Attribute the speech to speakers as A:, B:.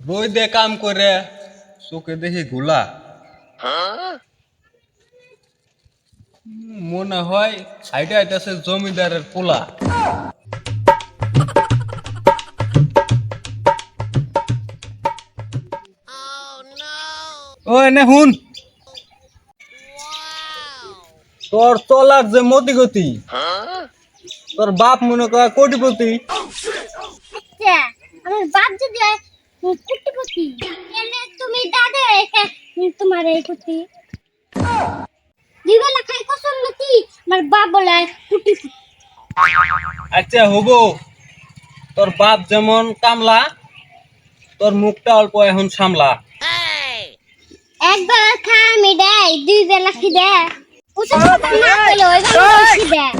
A: বই দে কাম করে চোখে দেখি ঘোলা। মনে হয় হাইটা হাইটাছে জমিদারের পোলা। ও এনে হুন, তোর চলার যে মতি গতি, তোর বাপ মনে কর কোটিপতি।
B: আচ্ছা, আমার বাপ যদি হয় কুটিপতি, এনে তুমি দাদা তোমার এই কুটি দিবেলা খাই কসম নাকি আমার বাপ বলে কুটিপতি।
A: আচ্ছা হবো, তোর বাপ যেমন কামলা, তোর মুখটা অল্প এখন সামলা।
B: একবার খা আমি দেয় দুই বেলা কি দেয় ওসব কথা না কইলে ওই বেলা কি দেয়।